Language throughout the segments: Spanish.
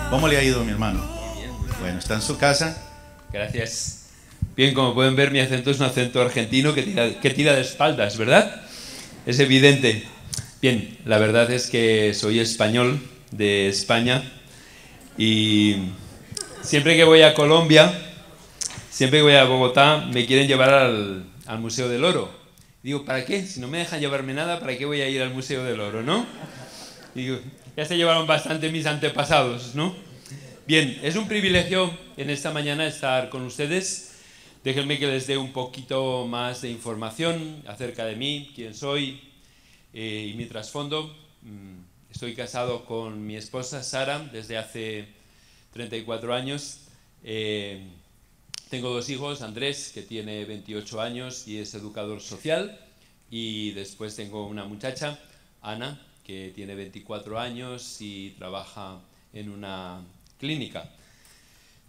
¿Cómo le ha ido, mi hermano? Muy bien. Bueno, ¿está en su casa? Gracias. Bien, como pueden ver, mi acento es un acento argentino que tira de espaldas, ¿verdad? Es evidente. Bien, la verdad es que soy español de España y siempre que voy a Colombia, siempre que voy a Bogotá, me quieren llevar al Museo del Oro. Digo, ¿para qué? Si no me dejan llevarme nada, ¿para qué voy a ir al Museo del Oro, no? Digo, ya se llevaron bastante mis antepasados, ¿no? Bien, es un privilegio en esta mañana estar con ustedes. Déjenme que les dé un poquito más de información acerca de mí, quién soy y mi trasfondo. Estoy casado con mi esposa Sara desde hace 34 años. Tengo dos hijos, Andrés, que tiene 28 años y es educador social, y después tengo una muchacha, Ana, que tiene 24 años y trabaja en una clínica.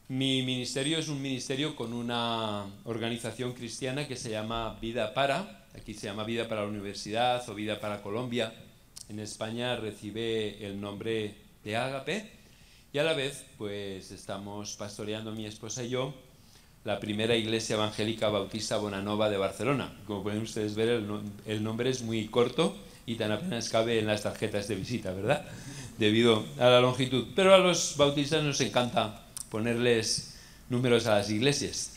Mi ministerio es un ministerio con una organización cristiana que se llama Vida Para. Aquí se llama Vida para la Universidad o Vida para Colombia. En España recibe el nombre de Ágape, y a la vez pues estamos pastoreando mi esposa y yo la primera iglesia evangélica bautista Bonanova de Barcelona. Como pueden ustedes ver, el nombre es muy corto y tan apenas cabe en las tarjetas de visita, ¿verdad? Debido a la longitud. Pero a los bautistas nos encanta ponerles números a las iglesias.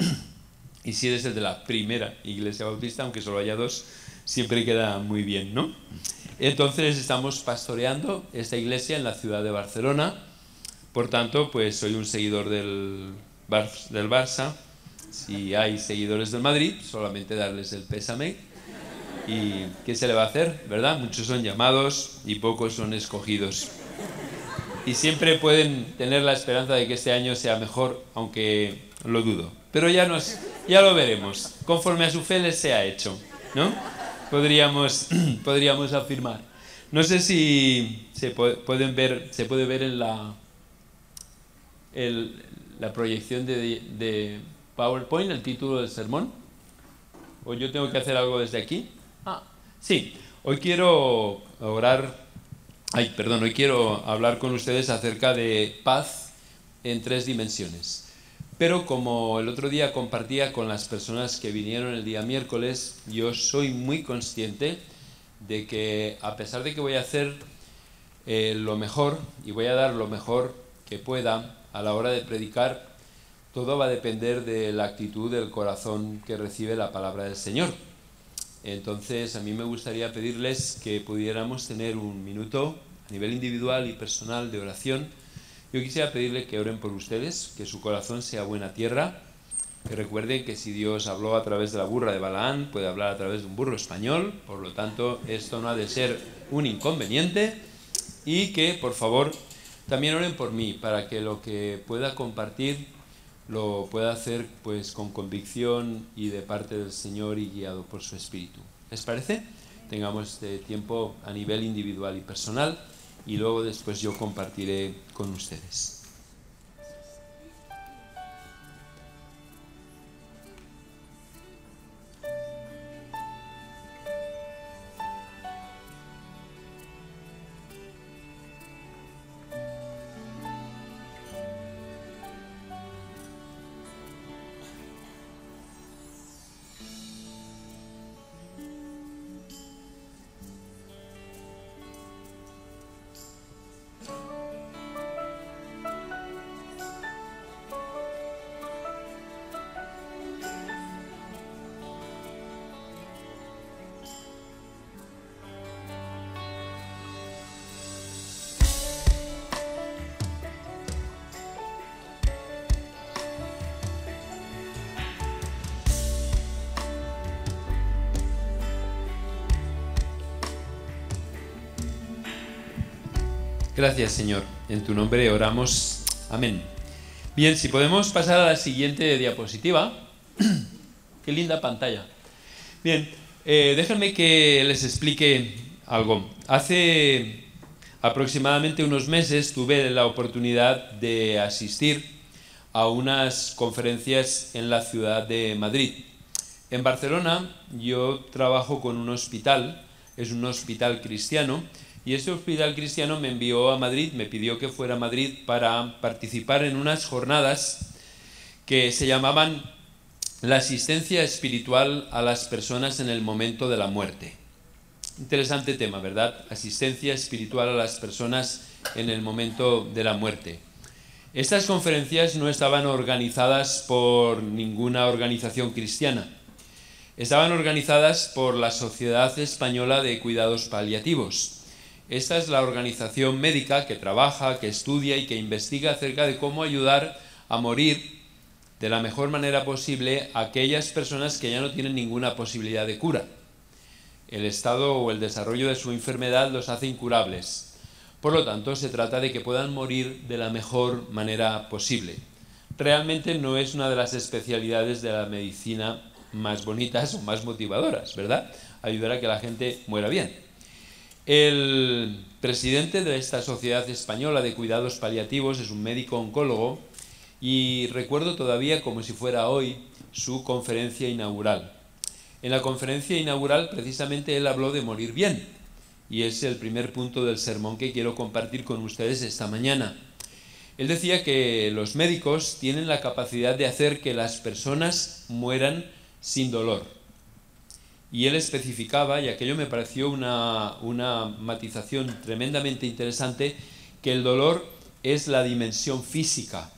Y si eres el de la primera iglesia bautista, aunque solo haya dos, siempre queda muy bien, ¿no? Entonces estamos pastoreando esta iglesia en la ciudad de Barcelona. Por tanto, pues soy un seguidor del Barça. Si hay seguidores del Madrid, solamente darles el pésame. ¿Y qué se le va a hacer, verdad? Muchos son llamados y pocos son escogidos. Y siempre pueden tener la esperanza de que este año sea mejor, aunque lo dudo. Pero ya lo veremos. Conforme a su fe les sea hecho, ¿no? Podríamos afirmar. No sé si se puede ver en la proyección de PowerPoint el título del sermón. ¿O yo tengo que hacer algo desde aquí? Sí. Hoy quiero hablar con ustedes acerca de paz en 3 dimensiones. Pero como el otro día compartía con las personas que vinieron el día miércoles, yo soy muy consciente de que, a pesar de que voy a hacer lo mejor y voy a dar lo mejor que pueda a la hora de predicar, todo va a depender de la actitud del corazón que recibe la palabra del Señor. Entonces, a mí me gustaría pedirles que pudiéramos tener un minuto a nivel individual y personal de oración. Yo quisiera pedirle que oren por ustedes, que su corazón sea buena tierra, que recuerden que si Dios habló a través de la burra de Balaán, puede hablar a través de un burro español. Por lo tanto, esto no ha de ser un inconveniente, y que, por favor, también oren por mí, para que lo que pueda compartir lo pueda hacer pues con convicción y de parte del Señor y guiado por su Espíritu. ¿Les parece? Tengamos este tiempo a nivel individual y personal, y luego después yo compartiré con ustedes. Gracias, Señor. En tu nombre oramos. Amén. Bien, si podemos pasar a la siguiente diapositiva. Qué linda pantalla. Bien, déjenme que les explique algo. Hace aproximadamente unos meses tuve la oportunidad de asistir a unas conferencias en la ciudad de Madrid. En Barcelona yo trabajo con un hospital, es un hospital cristiano, Y este hospital cristiano me envió a Madrid, me pidió que fuera a Madrid para participar en unas jornadas que se llamaban la asistencia espiritual a las personas en el momento de la muerte. Interesante tema, ¿verdad? Asistencia espiritual a las personas en el momento de la muerte. Estas conferencias no estaban organizadas por ninguna organización cristiana. Estaban organizadas por la Sociedad Española de Cuidados Paliativos. Esta es la organización médica que trabaja, que estudia y que investiga acerca de cómo ayudar a morir de la mejor manera posible a aquellas personas que ya no tienen ninguna posibilidad de cura. El estado o el desarrollo de su enfermedad los hace incurables. Por lo tanto, se trata de que puedan morir de la mejor manera posible. Realmente no es una de las especialidades de la medicina más bonitas o más motivadoras, ¿verdad? Ayudar a que la gente muera bien. El presidente de esta Sociedad Española de Cuidados Paliativos es un médico oncólogo y recuerdo todavía como si fuera hoy su conferencia inaugural. En la conferencia inaugural precisamente él habló de morir bien y es el primer punto del sermón que quiero compartir con ustedes esta mañana. Él decía que los médicos tienen la capacidad de hacer que las personas mueran sin dolor. Y él especificaba, y aquello me pareció una matización tremendamente interesante, que el dolor es la dimensión física.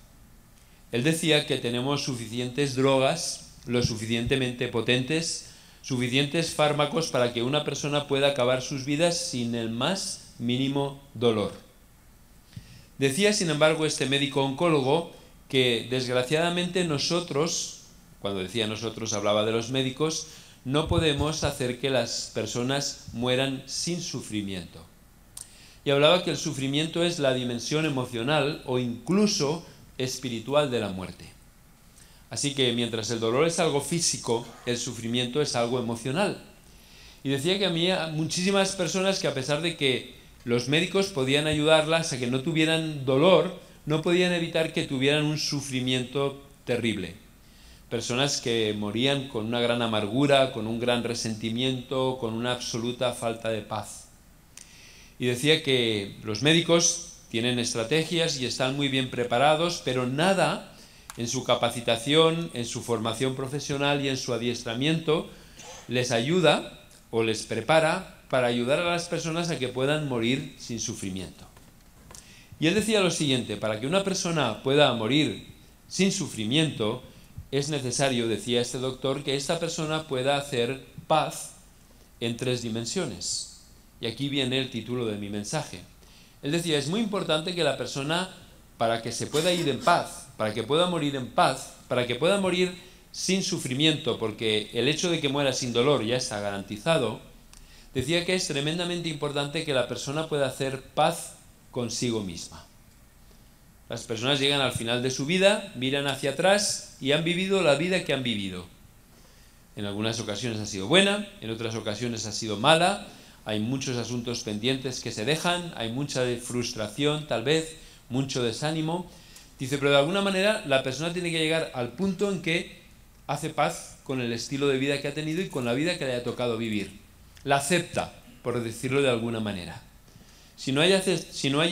Él decía que tenemos suficientes drogas, lo suficientemente potentes, suficientes fármacos para que una persona pueda acabar sus vidas sin el más mínimo dolor. Decía, sin embargo, este médico oncólogo que desgraciadamente nosotros, cuando decía nosotros hablaba de los médicos, no podemos hacer que las personas mueran sin sufrimiento. Y hablaba que el sufrimiento es la dimensión emocional o incluso espiritual de la muerte. Así que mientras el dolor es algo físico, el sufrimiento es algo emocional. Y decía que había muchísimas personas que a pesar de que los médicos podían ayudarlas a que no tuvieran dolor, no podían evitar que tuvieran un sufrimiento terrible. Personas que morían con una gran amargura, con un gran resentimiento, con una absoluta falta de paz. Y decía que los médicos tienen estrategias y están muy bien preparados, pero nada en su capacitación, en su formación profesional y en su adiestramiento les ayuda o les prepara para ayudar a las personas a que puedan morir sin sufrimiento. Y él decía lo siguiente: para que una persona pueda morir sin sufrimiento, es necesario, decía este doctor, que esta persona pueda hacer paz en 3 dimensiones. Y aquí viene el título de mi mensaje. Él decía, es muy importante que la persona, para que se pueda ir en paz, para que pueda morir en paz, para que pueda morir sin sufrimiento, porque el hecho de que muera sin dolor ya está garantizado, decía que es tremendamente importante que la persona pueda hacer paz consigo misma. Las personas llegan al final de su vida, miran hacia atrás y han vivido la vida que han vivido. En algunas ocasiones ha sido buena, en otras ocasiones ha sido mala, hay muchos asuntos pendientes que se dejan, hay mucha frustración tal vez, mucho desánimo. Dice, pero de alguna manera la persona tiene que llegar al punto en que hace paz con el estilo de vida que ha tenido y con la vida que le ha tocado vivir. La acepta, por decirlo de alguna manera. Si no hay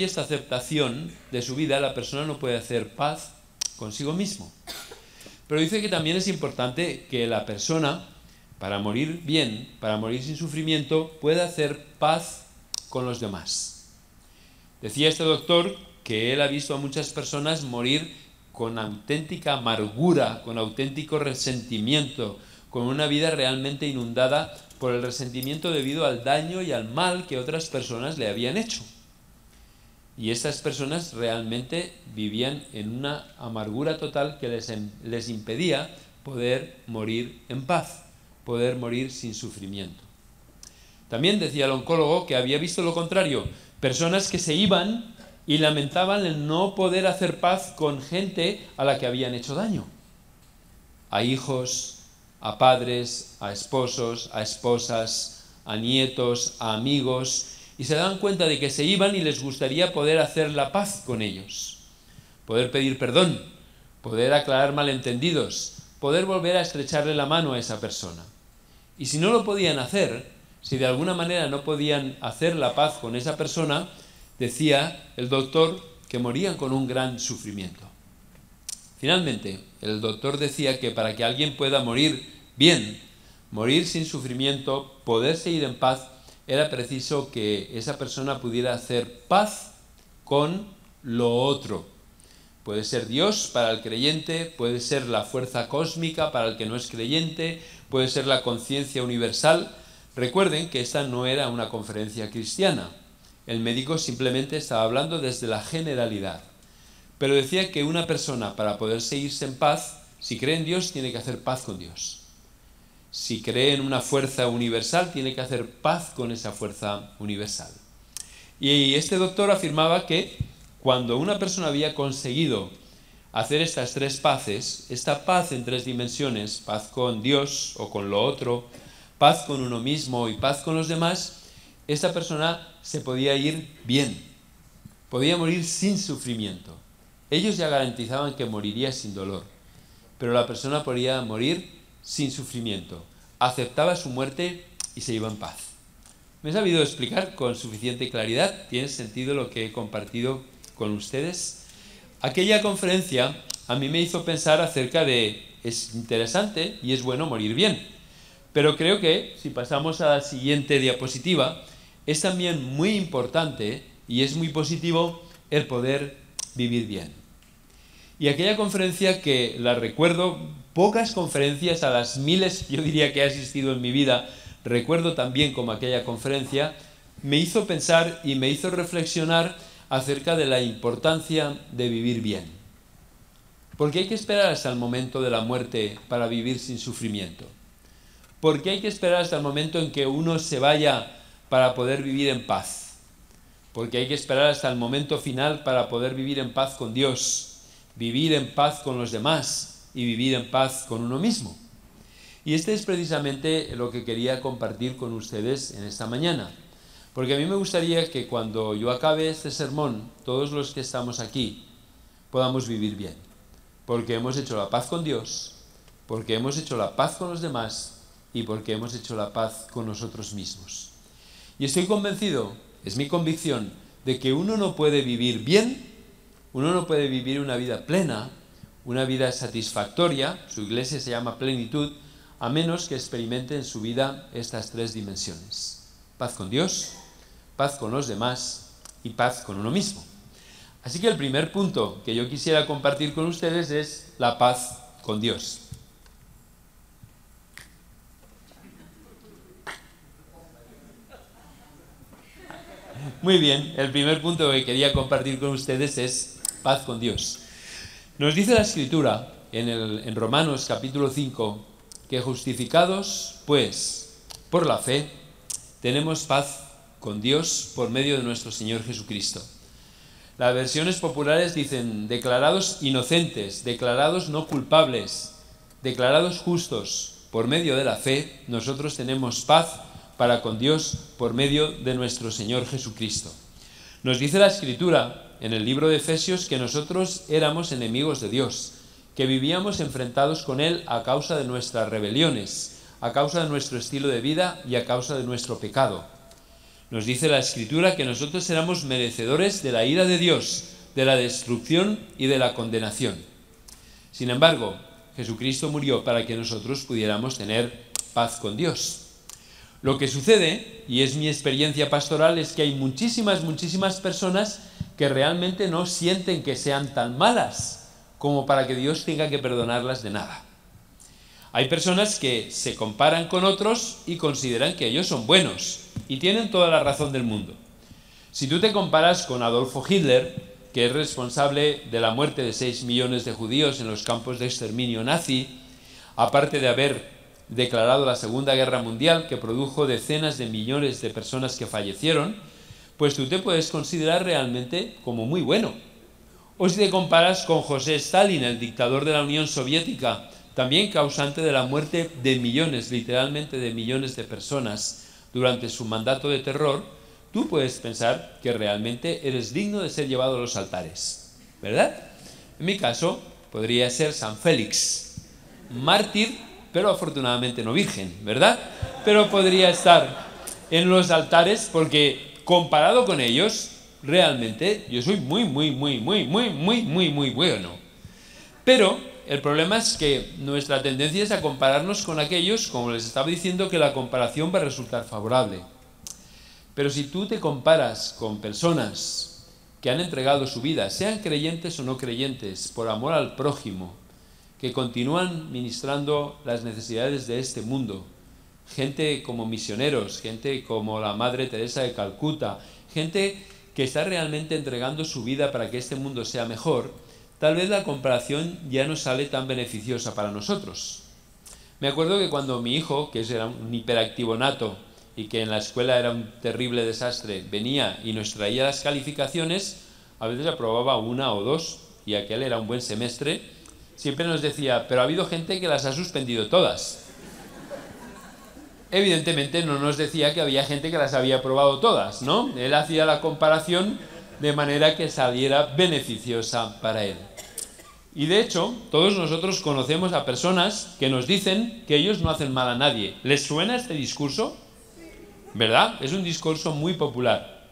esta aceptación de su vida, la persona no puede hacer paz consigo mismo. Pero dice que también es importante que la persona, para morir bien, para morir sin sufrimiento, pueda hacer paz con los demás. Decía este doctor que él ha visto a muchas personas morir con auténtica amargura, con auténtico resentimiento, con una vida realmente inundada por el resentimiento debido al daño y al mal que otras personas le habían hecho. Y estas personas realmente vivían en una amargura total que les impedía poder morir en paz, poder morir sin sufrimiento. También decía el oncólogo que había visto lo contrario, personas que se iban y lamentaban el no poder hacer paz con gente a la que habían hecho daño. A hijos, a padres, a esposos, a esposas, a nietos, a amigos, y se dan cuenta de que se iban y les gustaría poder hacer la paz con ellos, poder pedir perdón, poder aclarar malentendidos, poder volver a estrecharle la mano a esa persona. Y si no lo podían hacer, Si de alguna manera no podían hacer la paz con esa persona, decía el doctor que morían con un gran sufrimiento. Finalmente, el doctor decía que para que alguien pueda morir bien, morir sin sufrimiento, poderse ir en paz, era preciso que esa persona pudiera hacer paz con lo otro. Puede ser Dios para el creyente, puede ser la fuerza cósmica para el que no es creyente, puede ser la conciencia universal. Recuerden que esta no era una conferencia cristiana. El médico simplemente estaba hablando desde la generalidad. Pero decía que una persona, para poderse irse en paz, si cree en Dios, tiene que hacer paz con Dios. Si cree en una fuerza universal, tiene que hacer paz con esa fuerza universal. Y este doctor afirmaba que cuando una persona había conseguido hacer estas tres paces, esta paz en tres dimensiones, paz con Dios o con lo otro, paz con uno mismo y paz con los demás, esta persona se podía ir bien, podía morir sin sufrimiento. Ellos ya garantizaban que moriría sin dolor, pero la persona podía morir sin sufrimiento. Aceptaba su muerte y se iba en paz. ¿Me he sabido explicar con suficiente claridad? ¿Tiene sentido lo que he compartido con ustedes? Aquella conferencia a mí me hizo pensar acerca de, es interesante y es bueno morir bien, pero creo que, si pasamos a la siguiente diapositiva, es también muy importante y es muy positivo el poder vivir bien. Y aquella conferencia que la recuerdo, pocas conferencias a las miles, yo diría que he asistido en mi vida, recuerdo también como aquella conferencia, me hizo pensar y me hizo reflexionar acerca de la importancia de vivir bien. Porque hay que esperar hasta el momento de la muerte para vivir sin sufrimiento. Porque hay que esperar hasta el momento en que uno se vaya para poder vivir en paz. Porque hay que esperar hasta el momento final para poder vivir en paz con Dios, vivir en paz con los demás y vivir en paz con uno mismo. Y este es precisamente lo que quería compartir con ustedes en esta mañana. Porque a mí me gustaría que cuando yo acabe este sermón, todos los que estamos aquí podamos vivir bien. Porque hemos hecho la paz con Dios, porque hemos hecho la paz con los demás y porque hemos hecho la paz con nosotros mismos. Y estoy convencido, es mi convicción, de que uno no puede vivir bien, uno no puede vivir una vida plena, una vida satisfactoria, su iglesia se llama plenitud, a menos que experimente en su vida estas tres dimensiones. Paz con Dios, paz con los demás y paz con uno mismo. Así que el primer punto que yo quisiera compartir con ustedes es la paz con Dios. Muy bien, el primer punto que quería compartir con ustedes es paz con Dios. Nos dice la Escritura en Romanos capítulo 5 que justificados, pues, por la fe, tenemos paz con Dios por medio de nuestro Señor Jesucristo. Las versiones populares dicen declarados inocentes, declarados no culpables, declarados justos. Por medio de la fe, nosotros tenemos paz para con Dios por medio de nuestro Señor Jesucristo. Nos dice la Escritura en el libro de Efesios que nosotros éramos enemigos de Dios, que vivíamos enfrentados con Él a causa de nuestras rebeliones, a causa de nuestro estilo de vida y a causa de nuestro pecado. Nos dice la Escritura que nosotros éramos merecedores de la ira de Dios, de la destrucción y de la condenación. Sin embargo, Jesucristo murió para que nosotros pudiéramos tener paz con Dios. Lo que sucede, y es mi experiencia pastoral, es que hay muchísimas personas que realmente no sienten que sean tan malas como para que Dios tenga que perdonarlas de nada. Hay personas que se comparan con otros y consideran que ellos son buenos, y tienen toda la razón del mundo. Si tú te comparas con Adolfo Hitler, que es responsable de la muerte de 6 millones de judíos en los campos de exterminio nazi, aparte de haber declarado la Segunda Guerra Mundial, que produjo decenas de millones de personas que fallecieron, pues tú te puedes considerar realmente como muy bueno. O si te comparas con José Stalin, el dictador de la Unión Soviética, también causante de la muerte de millones, literalmente de millones de personas durante su mandato de terror, tú puedes pensar que realmente eres digno de ser llevado a los altares, ¿verdad? En mi caso, podría ser San Félix, mártir, pero afortunadamente no virgen, ¿verdad? Pero podría estar en los altares, porque comparado con ellos, realmente yo soy muy bueno. Pero el problema es que nuestra tendencia es a compararnos con aquellos, como les estaba diciendo, que la comparación va a resultar favorable. Pero si tú te comparas con personas que han entregado su vida, sean creyentes o no creyentes, por amor al prójimo, que continúan ministrando las necesidades de este mundo, gente como misioneros, gente como la Madre Teresa de Calcuta, gente que está realmente entregando su vida para que este mundo sea mejor, tal vez la comparación ya no sale tan beneficiosa para nosotros. Me acuerdo que cuando mi hijo, que era un hiperactivo nato y que en la escuela era un terrible desastre, venía y nos traía las calificaciones, a veces aprobaba 1 o 2 y aquel era un buen semestre, siempre nos decía, pero ha habido gente que las ha suspendido todas. Evidentemente no nos decía que había gente que las había aprobado todas, ¿no? Él hacía la comparación de manera que saliera beneficiosa para él. Y de hecho, todos nosotros conocemos a personas que nos dicen que ellos no hacen mal a nadie. ¿Les suena este discurso? ¿Verdad? Es un discurso muy popular.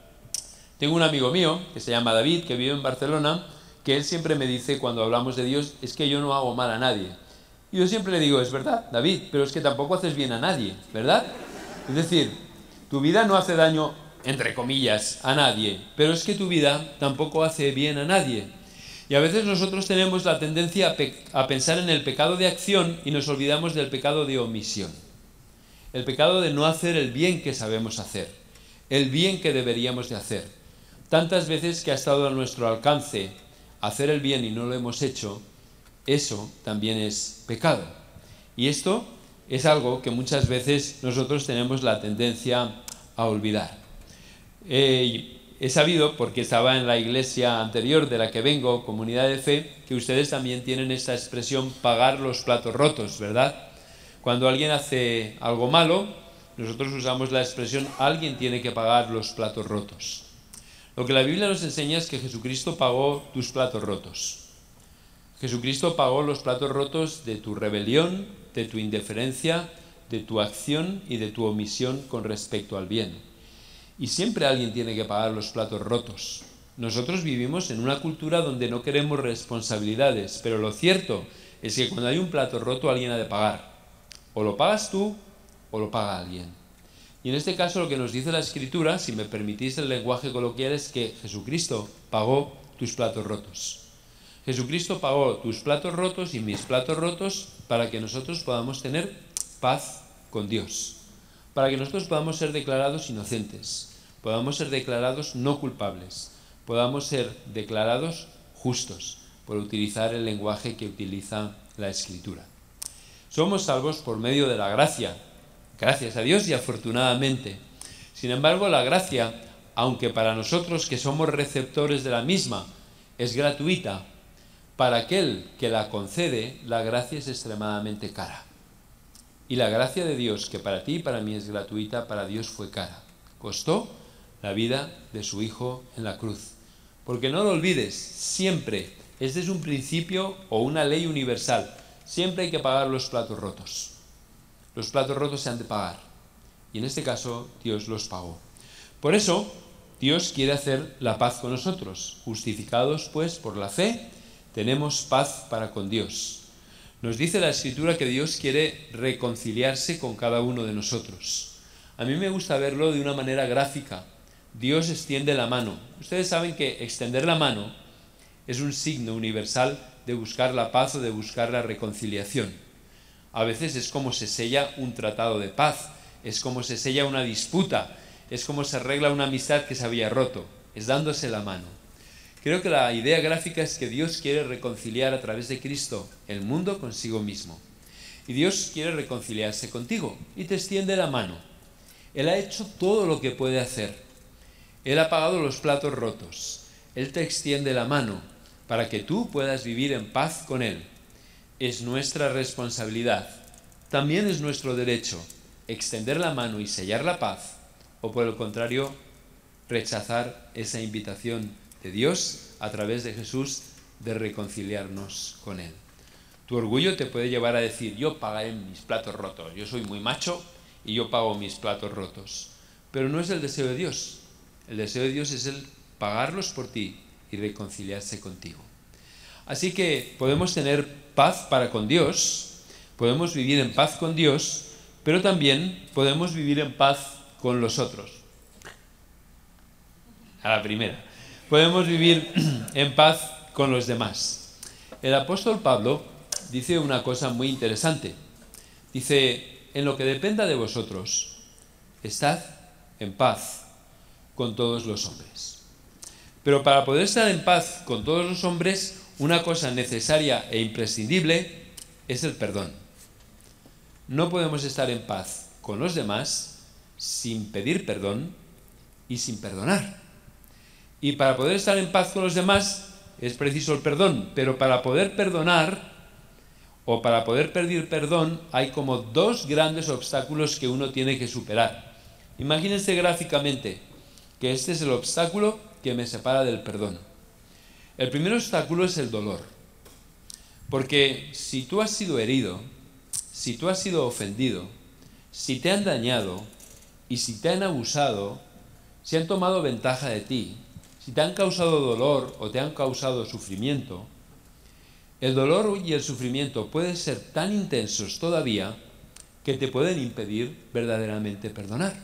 Tengo un amigo mío, que se llama David, que vive en Barcelona, que él siempre me dice cuando hablamos de Dios, es que yo no hago mal a nadie. Y yo siempre le digo, es verdad, David, pero es que tampoco haces bien a nadie, ¿verdad? Es decir, tu vida no hace daño, entre comillas, a nadie, pero es que tu vida tampoco hace bien a nadie. Y a veces nosotros tenemos la tendencia a pensar en el pecado de acción y nos olvidamos del pecado de omisión. El pecado de no hacer el bien que sabemos hacer, el bien que deberíamos de hacer. Tantas veces que ha estado a nuestro alcance hacer el bien y no lo hemos hecho, eso también es pecado. Y esto es algo que muchas veces nosotros tenemos la tendencia a olvidar. He sabido, porque estaba en la iglesia anterior de la que vengo, Comunidad de Fe, que ustedes también tienen esta expresión, pagar los platos rotos, ¿verdad? Cuando alguien hace algo malo, nosotros usamos la expresión, alguien tiene que pagar los platos rotos. Lo que la Biblia nos enseña es que Jesucristo pagó tus platos rotos. Jesucristo pagó los platos rotos de tu rebelión, de tu indiferencia, de tu acción y de tu omisión con respecto al bien. Y siempre alguien tiene que pagar los platos rotos. Nosotros vivimos en una cultura donde no queremos responsabilidades, pero lo cierto es que cuando hay un plato roto alguien ha de pagar. O lo pagas tú o lo paga alguien. Y en este caso lo que nos dice la Escritura, si me permitís el lenguaje coloquial, es que Jesucristo pagó tus platos rotos. Jesucristo pagó tus platos rotos y mis platos rotos para que nosotros podamos tener paz con Dios, para que nosotros podamos ser declarados inocentes, podamos ser declarados no culpables, podamos ser declarados justos, por utilizar el lenguaje que utiliza la Escritura. Somos salvos por medio de la gracia, gracias a Dios y afortunadamente. Sin embargo, la gracia, aunque para nosotros que somos receptores de la misma, es gratuita, para aquel que la concede, la gracia es extremadamente cara. Y la gracia de Dios, que para ti y para mí es gratuita, para Dios fue cara. Costó la vida de su Hijo en la cruz. Porque no lo olvides, siempre, este es un principio o una ley universal, siempre hay que pagar los platos rotos. Los platos rotos se han de pagar. Y en este caso, Dios los pagó. Por eso, Dios quiere hacer la paz con nosotros. Justificados, pues, por la fe, tenemos paz para con Dios. Nos dice la Escritura que Dios quiere reconciliarse con cada uno de nosotros. A mí me gusta verlo de una manera gráfica. Dios extiende la mano. Ustedes saben que extender la mano es un signo universal de buscar la paz o de buscar la reconciliación. A veces es como se sella un tratado de paz, es como se sella una disputa, es como se arregla una amistad que se había roto, es dándose la mano. Creo que la idea gráfica es que Dios quiere reconciliar a través de Cristo el mundo consigo mismo. Y Dios quiere reconciliarse contigo y te extiende la mano. Él ha hecho todo lo que puede hacer. Él ha pagado los platos rotos. Él te extiende la mano para que tú puedas vivir en paz con Él. Es nuestra responsabilidad. También es nuestro derecho extender la mano y sellar la paz, o por el contrario, rechazar esa invitación de Dios a través de Jesús de reconciliarnos con Él. Tu orgullo te puede llevar a decir, yo pagaré mis platos rotos, yo soy muy macho y yo pago mis platos rotos. pero no es el deseo de Dios. El deseo de Dios es el pagarlos por ti y reconciliarse contigo. Así que podemos tener paz para con Dios, podemos vivir en paz con Dios, pero también podemos vivir en paz con los otros. A la primera. Podemos vivir en paz con los demás. El apóstol Pablo dice una cosa muy interesante. Dice, en lo que dependa de vosotros, estad en paz con todos los hombres. Pero para poder estar en paz con todos los hombres, una cosa necesaria e imprescindible es el perdón. No podemos estar en paz con los demás sin pedir perdón y sin perdonar. Y para poder estar en paz con los demás es preciso el perdón, pero para poder perdonar o para poder pedir perdón hay como dos grandes obstáculos que uno tiene que superar. Imagínense gráficamente que este es el obstáculo que me separa del perdón. El primer obstáculo es el dolor, porque si tú has sido herido, si tú has sido ofendido, si te han dañado y si te han abusado, si han tomado ventaja de ti, si te han causado dolor o te han causado sufrimiento, el dolor y el sufrimiento pueden ser tan intensos todavía que te pueden impedir verdaderamente perdonar.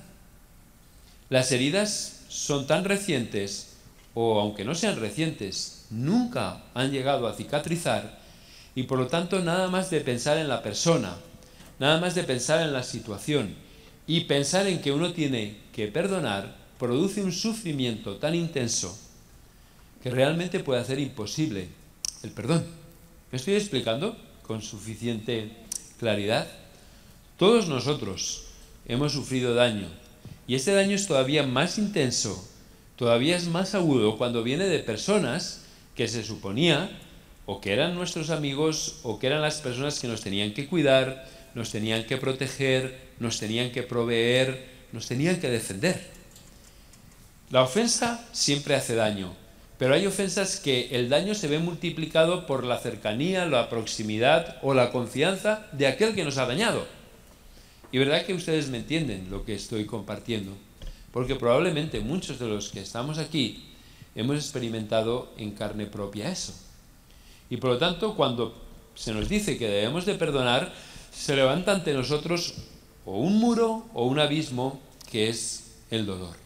Las heridas son tan recientes, o aunque no sean recientes, nunca han llegado a cicatrizar y por lo tanto nada más de pensar en la persona, nada más de pensar en la situación y pensar en que uno tiene que perdonar, produce un sufrimiento tan intenso que realmente puede hacer imposible el perdón. ¿Me estoy explicando con suficiente claridad? Todos nosotros hemos sufrido daño y este daño es todavía más intenso, todavía es más agudo cuando viene de personas que se suponía o que eran nuestros amigos o que eran las personas que nos tenían que cuidar, nos tenían que proteger, nos tenían que proveer, nos tenían que defender. La ofensa siempre hace daño, pero hay ofensas que el daño se ve multiplicado por la cercanía, la proximidad o la confianza de aquel que nos ha dañado. Y verdad que ustedes me entienden lo que estoy compartiendo, porque probablemente muchos de los que estamos aquí hemos experimentado en carne propia eso. Y por lo tanto, cuando se nos dice que debemos de perdonar, se levanta ante nosotros o un muro o un abismo que es el dolor.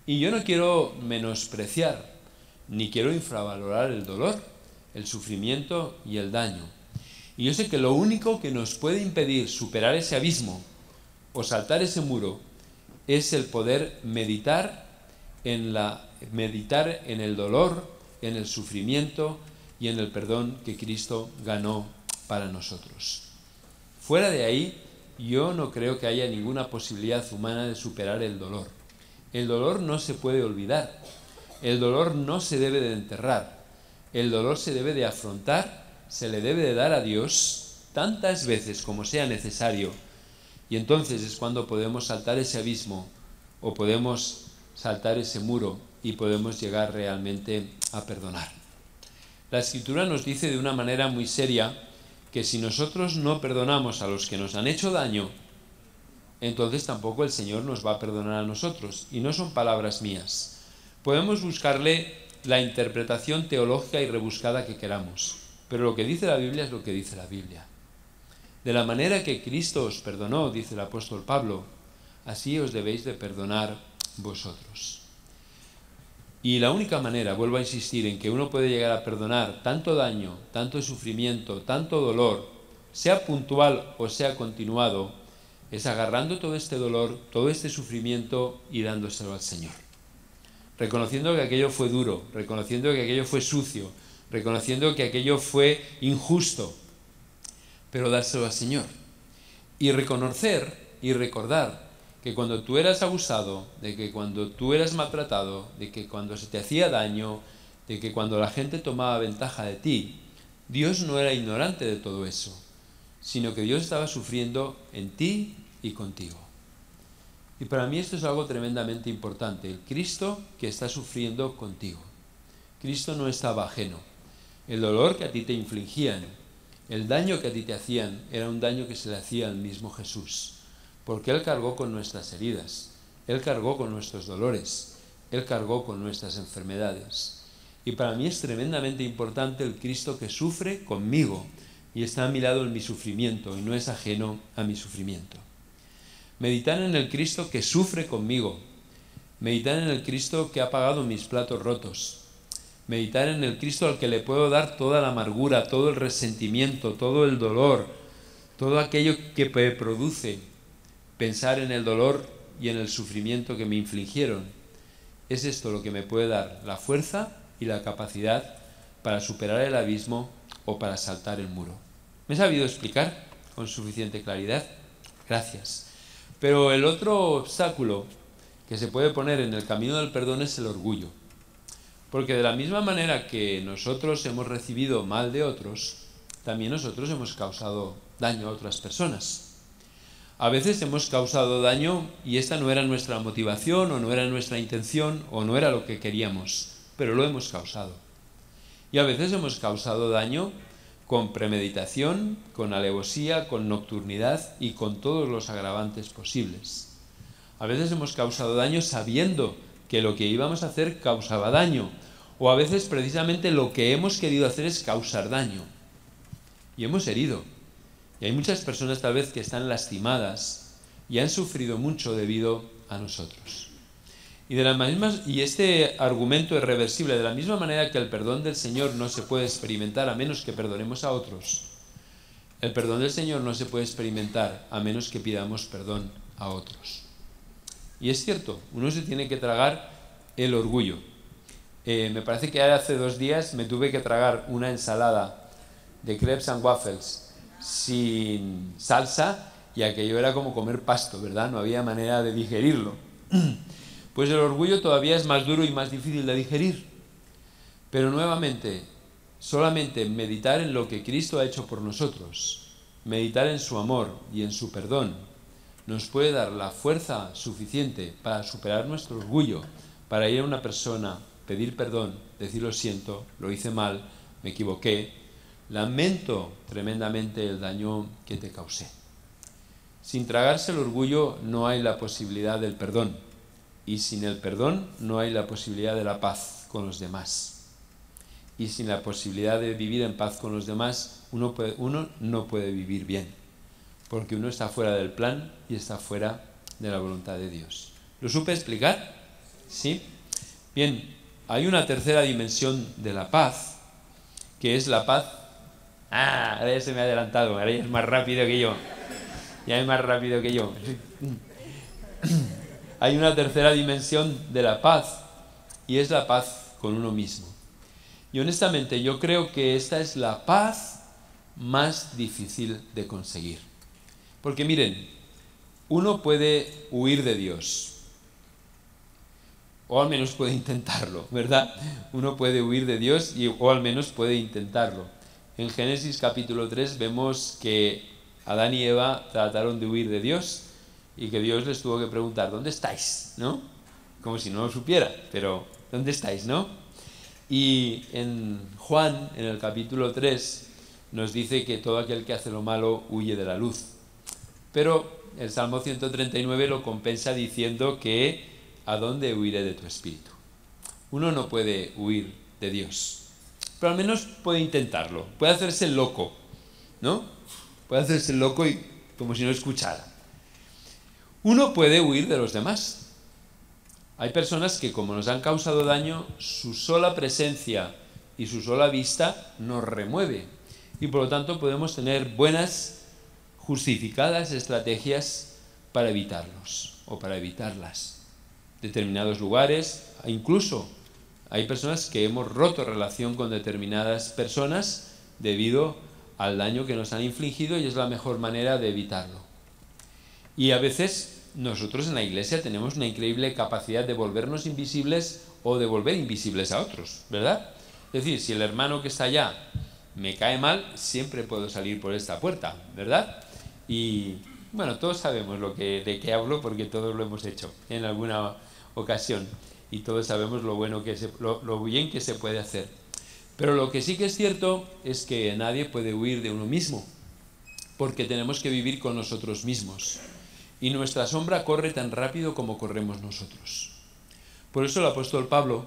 Y yo no quiero menospreciar ni quiero infravalorar el dolor, el sufrimiento y el daño. Y yo sé que lo único que nos puede impedir superar ese abismo o saltar ese muro es el poder meditar en el dolor, en el sufrimiento y en el perdón que Cristo ganó para nosotros. Fuera de ahí, yo no creo que haya ninguna posibilidad humana de superar el dolor. El dolor no se puede olvidar, el dolor no se debe de enterrar, el dolor se debe de afrontar, se le debe de dar a Dios tantas veces como sea necesario, y entonces es cuando podemos saltar ese abismo o podemos saltar ese muro y podemos llegar realmente a perdonar. La Escritura nos dice de una manera muy seria que si nosotros no perdonamos a los que nos han hecho daño, entonces tampoco el Señor nos va a perdonar a nosotros. Y no son palabras mías. Podemos buscarle la interpretación teológica y rebuscada que queramos, pero lo que dice la Biblia es lo que dice la Biblia. De la manera que Cristo os perdonó, dice el apóstol Pablo, así os debéis de perdonar vosotros. Y la única manera, vuelvo a insistir, en que uno puede llegar a perdonar tanto daño, tanto sufrimiento, tanto dolor, sea puntual o sea continuado, es agarrando todo este dolor, todo este sufrimiento y dándoselo al Señor. Reconociendo que aquello fue duro, reconociendo que aquello fue sucio, reconociendo que aquello fue injusto, pero dárselo al Señor. Y reconocer y recordar que cuando tú eras abusado, de que cuando tú eras maltratado, de que cuando se te hacía daño, de que cuando la gente tomaba ventaja de ti, Dios no era ignorante de todo eso, sino que Dios estaba sufriendo en ti y contigo. Y para mí esto es algo tremendamente importante, el Cristo que está sufriendo contigo. Cristo no estaba ajeno. El dolor que a ti te infligían, el daño que a ti te hacían, era un daño que se le hacía al mismo Jesús, porque Él cargó con nuestras heridas. Él cargó con nuestros dolores, Él cargó con nuestras enfermedades. Y para mí es tremendamente importante el Cristo que sufre conmigo y está a mi lado en mi sufrimiento y no es ajeno a mi sufrimiento. Meditar en el Cristo que sufre conmigo, meditar en el Cristo que ha pagado mis platos rotos, meditar en el Cristo al que le puedo dar toda la amargura, todo el resentimiento, todo el dolor, todo aquello que produce pensar en el dolor y en el sufrimiento que me infligieron. Es esto lo que me puede dar la fuerza y la capacidad para superar el abismo o para saltar el muro. ¿Me he sabido explicar con suficiente claridad? Gracias. Pero el otro obstáculo que se puede poner en el camino del perdón es el orgullo. Porque de la misma manera que nosotros hemos recibido mal de otros, también nosotros hemos causado daño a otras personas. A veces hemos causado daño y esta no era nuestra motivación o no era nuestra intención o no era lo que queríamos, pero lo hemos causado. Y a veces hemos causado daño con premeditación, con alevosía, con nocturnidad y con todos los agravantes posibles. A veces hemos causado daño sabiendo que lo que íbamos a hacer causaba daño, o a veces precisamente lo que hemos querido hacer es causar daño. Y hemos herido. Y hay muchas personas tal vez que están lastimadas y han sufrido mucho debido a nosotros. Y este argumento es reversible. De la misma manera que el perdón del Señor no se puede experimentar a menos que perdonemos a otros, el perdón del Señor no se puede experimentar a menos que pidamos perdón a otros. Y es cierto, uno se tiene que tragar el orgullo. Me parece que hace 2 días me tuve que tragar una ensalada de crepes and waffles sin salsa y aquello era como comer pasto, ¿verdad? No había manera de digerirlo. Pues el orgullo todavía es más duro y más difícil de digerir. Pero nuevamente, solamente meditar en lo que Cristo ha hecho por nosotros, meditar en su amor y en su perdón, nos puede dar la fuerza suficiente para superar nuestro orgullo, para ir a una persona, pedir perdón, decir lo siento, lo hice mal, me equivoqué, lamento tremendamente el daño que te causé. Sin tragarse el orgullo no hay la posibilidad del perdón. Y sin el perdón no hay la posibilidad de la paz con los demás. Y sin la posibilidad de vivir en paz con los demás, uno no puede vivir bien. Porque uno está fuera del plan y está fuera de la voluntad de Dios. ¿Lo supe explicar? ¿Sí? Bien, hay una tercera dimensión de la paz, que es la paz. Ahora ya se me ha adelantado, ahora ya es más rápido que yo. Ya es más rápido que yo. Hay una tercera dimensión de la paz y es la paz con uno mismo. Y honestamente yo creo que esta es la paz más difícil de conseguir. Porque miren, uno puede huir de Dios, o al menos puede intentarlo, ¿verdad? Uno puede huir de Dios o al menos puede intentarlo. En Génesis capítulo 3 vemos que Adán y Eva trataron de huir de Dios y que Dios les tuvo que preguntar, ¿dónde estáis? ¿No? Como si no lo supiera, pero ¿dónde estáis? ¿No? Y en Juan, en el capítulo 3, nos dice que todo aquel que hace lo malo huye de la luz. Pero el Salmo 139 lo compensa diciendo que ¿a dónde huiré de tu espíritu? Uno no puede huir de Dios, pero al menos puede intentarlo, puede hacerse loco, ¿no? Puede hacerse loco y como si no escuchara. Uno puede huir de los demás. Hay personas que como nos han causado daño, su sola presencia y su sola vista nos remueve. Y por lo tanto podemos tener buenas, justificadas estrategias para evitarlos o para evitarlas. Determinados lugares, incluso hay personas que hemos roto relación con determinadas personas debido al daño que nos han infligido y es la mejor manera de evitarlo. Y a veces nosotros en la iglesia tenemos una increíble capacidad de volvernos invisibles o de volver invisibles a otros, ¿verdad? Es decir, si el hermano que está allá me cae mal, siempre puedo salir por esta puerta, ¿verdad? Y bueno, todos sabemos de qué hablo porque todos lo hemos hecho en alguna ocasión y todos sabemos lo bien que se puede hacer. Pero lo que sí que es cierto es que nadie puede huir de uno mismo porque tenemos que vivir con nosotros mismos. y nuestra sombra corre tan rápido como corremos nosotros. Por eso el apóstol Pablo,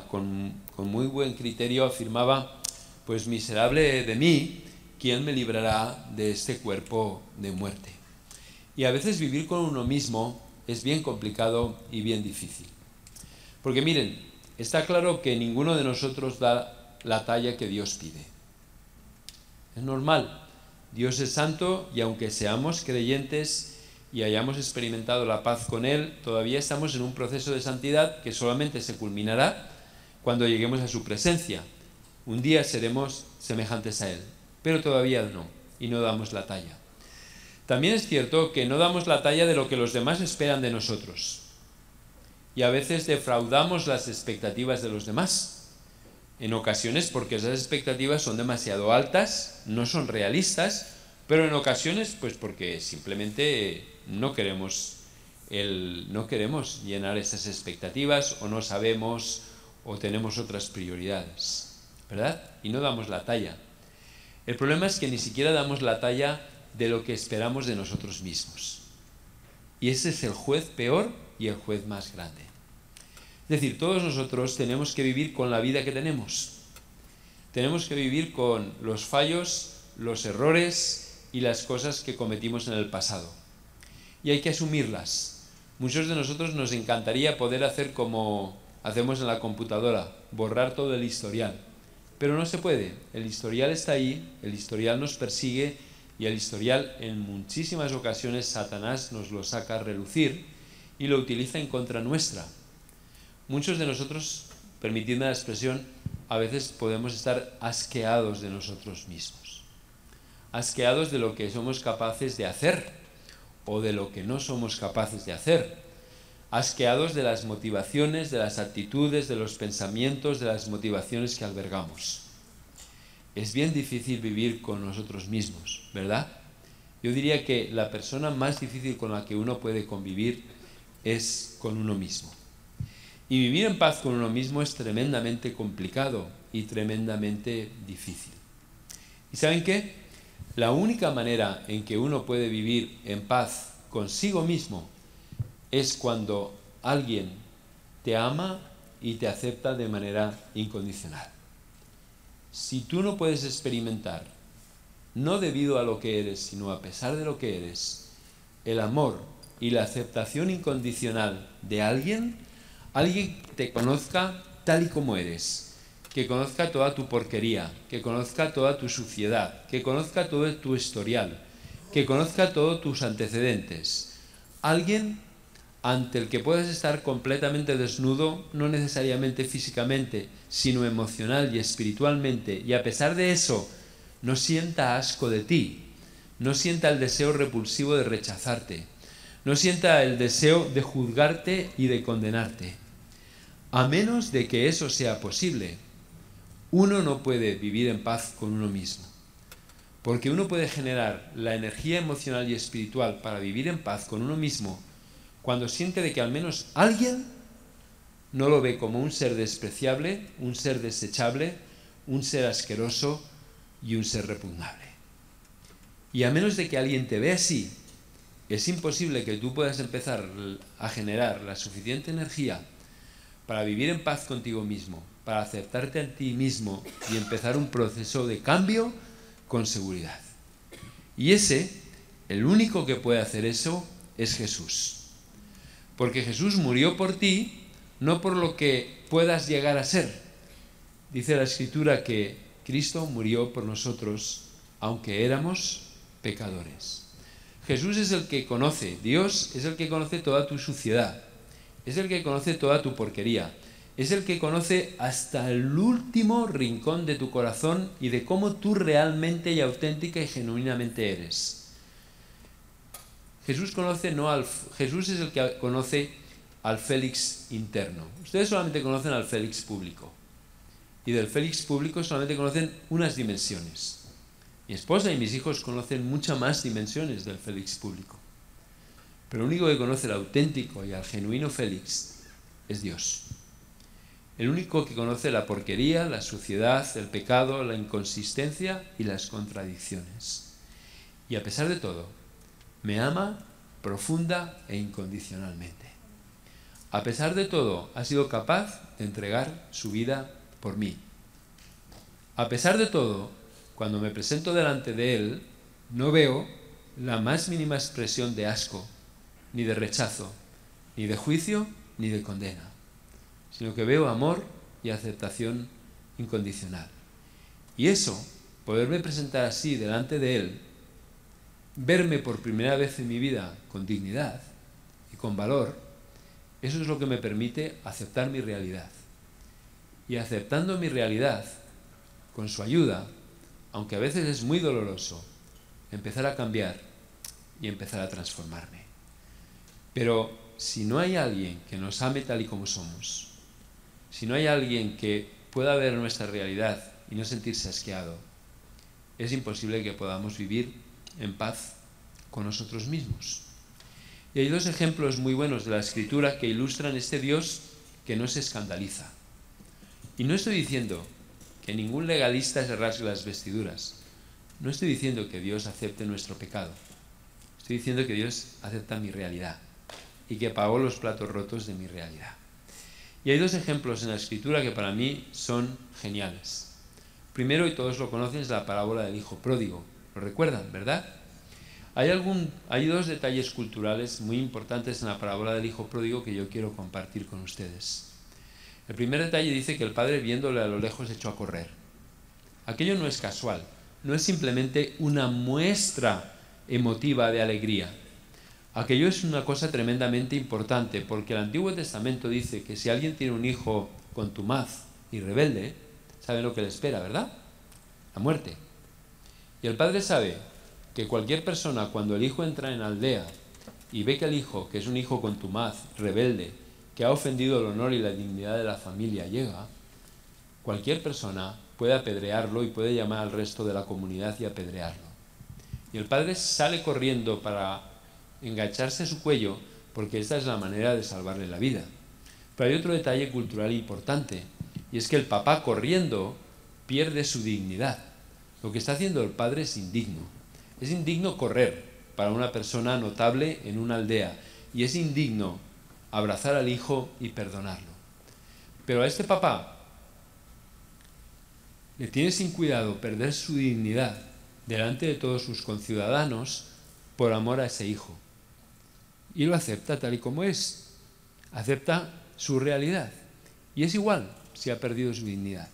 con muy buen criterio, afirmaba: pues miserable de mí, ¿quién me librará de este cuerpo de muerte? Y a veces vivir con uno mismo es bien complicado y bien difícil. Porque miren, está claro que ninguno de nosotros da la talla que Dios pide. Es normal. Dios es santo y aunque seamos creyentes y hayamos experimentado la paz con Él, todavía estamos en un proceso de santidad que solamente se culminará cuando lleguemos a su presencia. Un día seremos semejantes a Él, pero todavía no, y no damos la talla. También es cierto que no damos la talla de lo que los demás esperan de nosotros. Y a veces defraudamos las expectativas de los demás. En ocasiones porque esas expectativas son demasiado altas, no son realistas, pero en ocasiones pues porque simplemente no queremos llenar esas expectativas, o no sabemos, o tenemos otras prioridades, ¿verdad? Y no damos la talla. El problema es que ni siquiera damos la talla de lo que esperamos de nosotros mismos. Y ese es el juez peor y el juez más grande. Es decir, todos nosotros tenemos que vivir con la vida que tenemos. Tenemos que vivir con los fallos, los errores y las cosas que cometimos en el pasado. Y hay que asumirlas. Muchos de nosotros nos encantaría poder hacer como hacemos en la computadora, borrar todo el historial. Pero no se puede. El historial está ahí, el historial nos persigue, y el historial en muchísimas ocasiones Satanás nos lo saca a relucir y lo utiliza en contra nuestra. Muchos de nosotros, permitidme la expresión, a veces podemos estar asqueados de nosotros mismos. Asqueados de lo que somos capaces de hacer o de lo que no somos capaces de hacer. Asqueados de las motivaciones, de las actitudes, de los pensamientos, de las motivaciones que albergamos. Es bien difícil vivir con nosotros mismos, ¿verdad? Yo diría que la persona más difícil con la que uno puede convivir es con uno mismo. Y vivir en paz con uno mismo es tremendamente complicado y tremendamente difícil. ¿Y saben qué? La única manera en que uno puede vivir en paz consigo mismo es cuando alguien te ama y te acepta de manera incondicional. Si tú no puedes experimentar, no debido a lo que eres, sino a pesar de lo que eres, el amor y la aceptación incondicional de alguien que te conozca tal y como eres, que conozca toda tu porquería, que conozca toda tu suciedad, que conozca todo tu historial, que conozca todos tus antecedentes. Alguien ante el que puedas estar completamente desnudo, no necesariamente físicamente, sino emocional y espiritualmente, y a pesar de eso, no sienta asco de ti, no sienta el deseo repulsivo de rechazarte, no sienta el deseo de juzgarte y de condenarte. A menos de que eso sea posible, uno no puede vivir en paz con uno mismo. Porque uno puede generar la energía emocional y espiritual para vivir en paz con uno mismo cuando siente de que al menos alguien no lo ve como un ser despreciable, un ser desechable, un ser asqueroso y un ser repugnable. Y a menos de que alguien te vea así, es imposible que tú puedas empezar a generar la suficiente energía para vivir en paz contigo mismo, para aceptarte a ti mismo y empezar un proceso de cambio con seguridad. Y el único que puede hacer eso es Jesús. Porque Jesús murió por ti, no por lo que puedas llegar a ser. Dice la Escritura que Cristo murió por nosotros, aunque éramos pecadores. Jesús es el que conoce, Dios es el que conoce toda tu suciedad, es el que conoce toda tu porquería, es el que conoce hasta el último rincón de tu corazón y de cómo tú realmente y auténtica y genuinamente eres. Jesús es el que conoce al Félix interno. Ustedes solamente conocen al Félix público. Y del Félix público solamente conocen unas dimensiones. Mi esposa y mis hijos conocen muchas más dimensiones del Félix público. Pero el único que conoce el auténtico y al genuino Félix es Dios. El único que conoce la porquería, la suciedad, el pecado, la inconsistencia y las contradicciones. Y a pesar de todo, me ama profunda e incondicionalmente. A pesar de todo, ha sido capaz de entregar su vida por mí. A pesar de todo, cuando me presento delante de Él, no veo la más mínima expresión de asco, ni de rechazo, ni de juicio, ni de condena, sino que veo amor y aceptación incondicional. Y eso, poderme presentar así delante de Él, verme por primera vez en mi vida con dignidad y con valor, eso es lo que me permite aceptar mi realidad. Y aceptando mi realidad, con su ayuda, aunque a veces es muy doloroso, empezar a cambiar y empezar a transformarme. Pero si no hay alguien que nos ame tal y como somos, si no hay alguien que pueda ver nuestra realidad y no sentirse asqueado, es imposible que podamos vivir en paz con nosotros mismos. Y hay dos ejemplos muy buenos de la Escritura que ilustran este Dios que no se escandaliza. Y no estoy diciendo que ningún legalista se rasgue las vestiduras. No estoy diciendo que Dios acepte nuestro pecado. Estoy diciendo que Dios acepta mi realidad y que pagó los platos rotos de mi realidad. Y hay dos ejemplos en la Escritura que para mí son geniales. Primero, y todos lo conocen, es la parábola del hijo pródigo. ¿Lo recuerdan, verdad? Hay dos detalles culturales muy importantes en la parábola del hijo pródigo que yo quiero compartir con ustedes. El primer detalle dice que el padre, viéndole a lo lejos, echó a correr. Aquello no es casual, no es simplemente una muestra emotiva de alegría. Aquello es una cosa tremendamente importante, porque el Antiguo Testamento dice que si alguien tiene un hijo contumaz y rebelde, saben lo que le espera, ¿verdad? La muerte. Y el padre sabe que cualquier persona, cuando el hijo entra en aldea y ve que el hijo, que es un hijo contumaz, rebelde, que ha ofendido el honor y la dignidad de la familia, llega, cualquier persona puede apedrearlo y puede llamar al resto de la comunidad y apedrearlo. Y el padre sale corriendo para engancharse a su cuello, porque esta es la manera de salvarle la vida. Pero hay otro detalle cultural importante, y es que el papá, corriendo, pierde su dignidad. Lo que está haciendo el padre es indigno. Es indigno correr para una persona notable en una aldea, y es indigno abrazar al hijo y perdonarlo. Pero a este papá le tiene sin cuidado perder su dignidad delante de todos sus conciudadanos por amor a ese hijo. Y lo acepta tal y como es. Acepta su realidad. Y es igual si ha perdido su dignidad.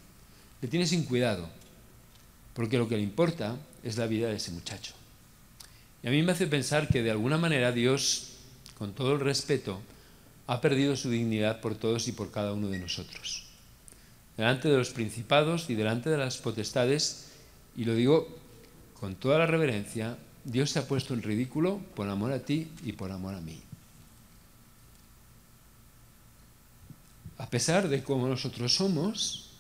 Le tiene sin cuidado, porque lo que le importa es la vida de ese muchacho. Y a mí me hace pensar que de alguna manera Dios, con todo el respeto, ha perdido su dignidad por todos y por cada uno de nosotros. Delante de los principados y delante de las potestades, y lo digo con toda la reverencia, Dios se ha puesto en ridículo por amor a ti y por amor a mí. A pesar de cómo nosotros somos,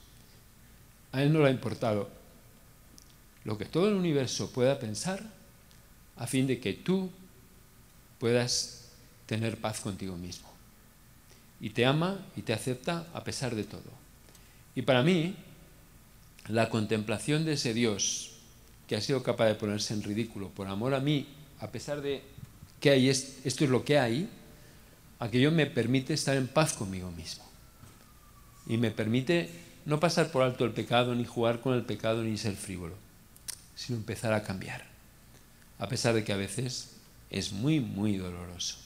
a Él no le ha importado lo que todo el universo pueda pensar a fin de que tú puedas tener paz contigo mismo. Y te ama y te acepta a pesar de todo. Y para mí, la contemplación de ese Dios que ha sido capaz de ponerse en ridículo por amor a mí, a pesar de que hay esto es lo que hay, aquello me permite estar en paz conmigo mismo. Y me permite no pasar por alto el pecado, ni jugar con el pecado, ni ser frívolo, sino empezar a cambiar, a pesar de que a veces es muy, muy doloroso.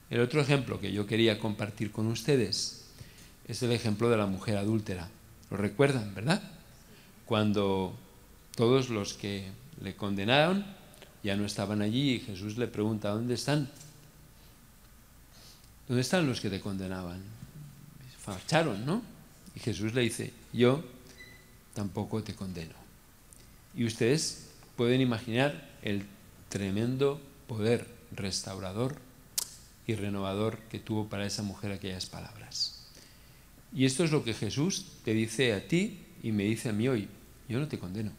El otro ejemplo que yo quería compartir con ustedes es el ejemplo de la mujer adúltera. ¿Lo recuerdan, verdad? Cuando todos los que le condenaron ya no estaban allí y Jesús le pregunta, ¿dónde están? ¿Dónde están los que te condenaban? Marcharon, ¿no? Y Jesús le dice, yo tampoco te condeno. Y ustedes pueden imaginar el tremendo poder restaurador y renovador que tuvo para esa mujer aquellas palabras. Y esto es lo que Jesús te dice a ti y me dice a mí hoy. Yo no te condeno.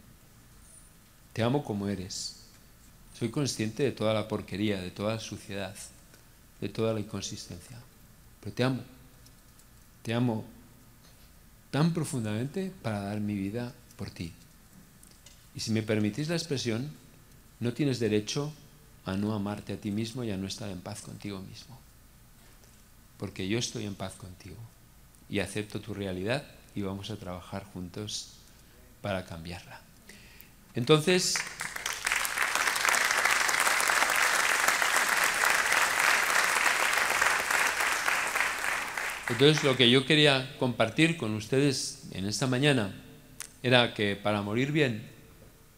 Te amo como eres. Soy consciente de toda la porquería, de toda la suciedad, de toda la inconsistencia. Pero te amo. Te amo tan profundamente para dar mi vida por ti. Y si me permitís la expresión, no tienes derecho a no amarte a ti mismo y a no estar en paz contigo mismo. Porque yo estoy en paz contigo y acepto tu realidad y vamos a trabajar juntos para cambiarla. Entonces, lo que yo quería compartir con ustedes en esta mañana era que para morir bien,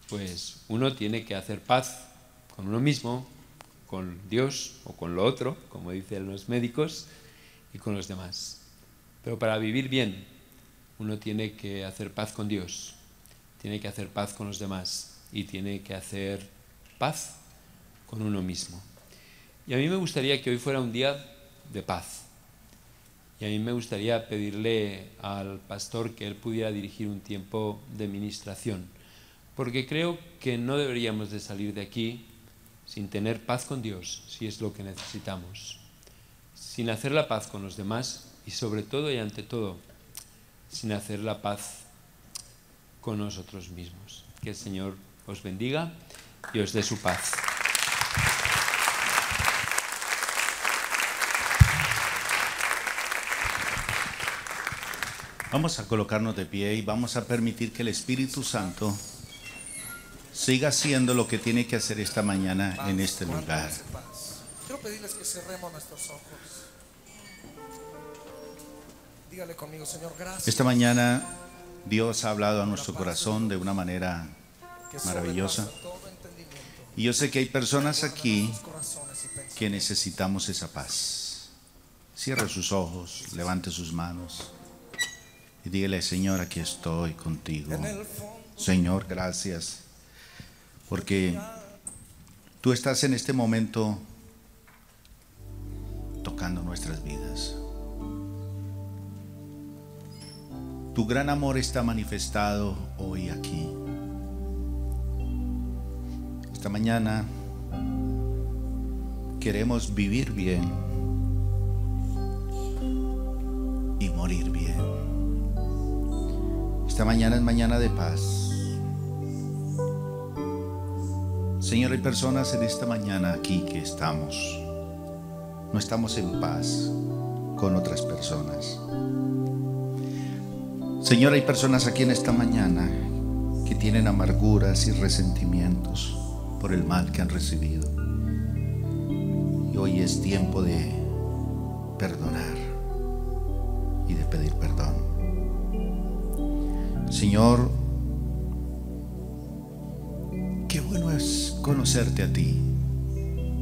pues uno tiene que hacer paz con uno mismo, con Dios o con lo otro, como dicen los médicos, y con los demás. Pero para vivir bien, uno tiene que hacer paz con Dios, tiene que hacer paz con los demás y tiene que hacer paz con uno mismo. Y a mí me gustaría que hoy fuera un día de paz. Y a mí me gustaría pedirle al pastor que él pudiera dirigir un tiempo de ministración, porque creo que no deberíamos de salir de aquí sin tener paz con Dios, si es lo que necesitamos, sin hacer la paz con los demás y sobre todo y ante todo, sin hacer la paz con nosotros mismos. Que el Señor os bendiga y os dé su paz. Vamos a colocarnos de pie y vamos a permitir que el Espíritu Santo siga haciendo lo que tiene que hacer esta mañana en este lugar. Quiero pedirles que cerremos nuestros ojos. Dígale conmigo, Señor, gracias. Esta mañana Dios ha hablado a nuestro corazón de una manera maravillosa. Y yo sé que hay personas aquí que necesitamos esa paz. Cierre sus ojos, levante sus manos y dígale: Señor, aquí estoy contigo. Señor, gracias, porque tú estás en este momento tocando nuestras vidas. Tu gran amor está manifestado hoy aquí. Esta mañana queremos vivir bien y morir bien. Esta mañana es mañana de paz. Señor, hay personas en esta mañana aquí que no estamos en paz con otras personas. Señor, hay personas aquí en esta mañana que tienen amarguras y resentimientos por el mal que han recibido. Y hoy es tiempo de perdonar y de pedir perdón. Señor, qué bueno es conocerte a ti.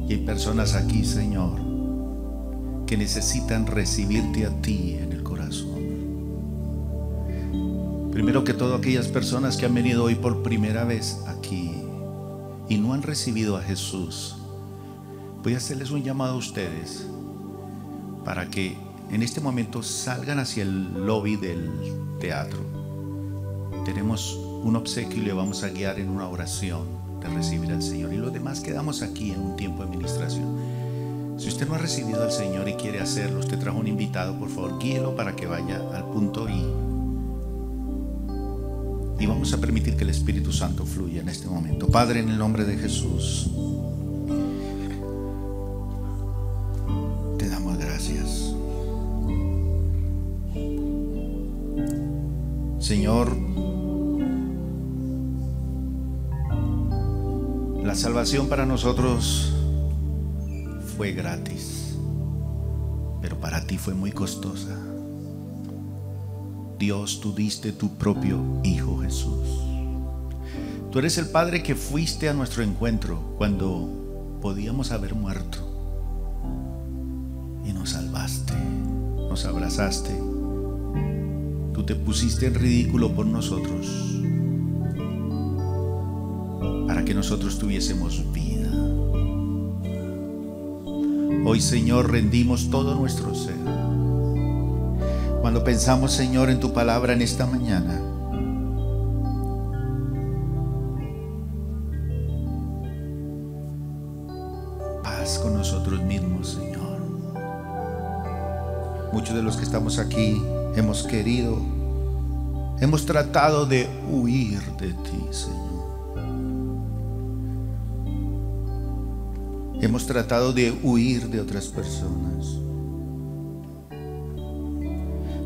Y hay personas aquí, Señor, que necesitan recibirte a ti en el corazón. Primero que todo, aquellas personas que han venido hoy por primera vez aquí y no han recibido a Jesús, voy a hacerles un llamado a ustedes para que en este momento salgan hacia el lobby del teatro. Tenemos un obsequio y le vamos a guiar en una oración de recibir al Señor. Y los demás quedamos aquí en un tiempo de administración. Si usted no ha recibido al Señor y quiere hacerlo, usted trajo un invitado, por favor, guíelo para que vaya al punto y vamos a permitir que el Espíritu Santo fluya en este momento. Padre, en el nombre de Jesús, te damos gracias. Señor, la salvación para nosotros fue gratis, pero para ti fue muy costosa. Dios, tú diste tu propio Hijo Jesús. Tú eres el Padre que fuiste a nuestro encuentro cuando podíamos haber muerto y nos salvaste, nos abrazaste. Tú te pusiste en ridículo por nosotros para que nosotros tuviésemos vida. Hoy, Señor, rendimos todo nuestro ser. Cuando pensamos, Señor, en tu palabra en esta mañana, paz con nosotros mismos, Señor. Muchos de los que estamos aquí hemos tratado de huir de ti, Señor. Hemos tratado de huir de otras personas,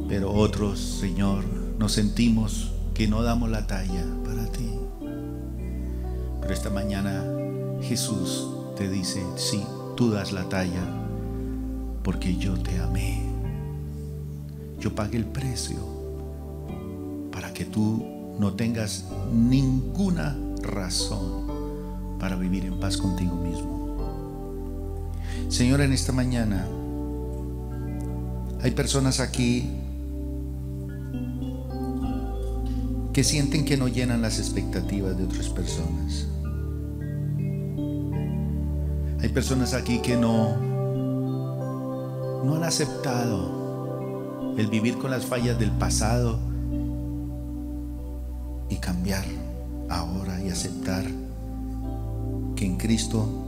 pero otros, Señor, nos sentimos que no damos la talla para ti. Pero esta mañana Jesús te dice: sí, tú das la talla, porque yo te amé. Yo pagué el precio para que tú no tengas ninguna razón para vivir en paz contigo mismo. Señor, en esta mañana hay personas aquí que sienten que no llenan las expectativas de otras personas. Hay personas aquí que no han aceptado el vivir con las fallas del pasado y cambiar ahora y aceptar que en Cristo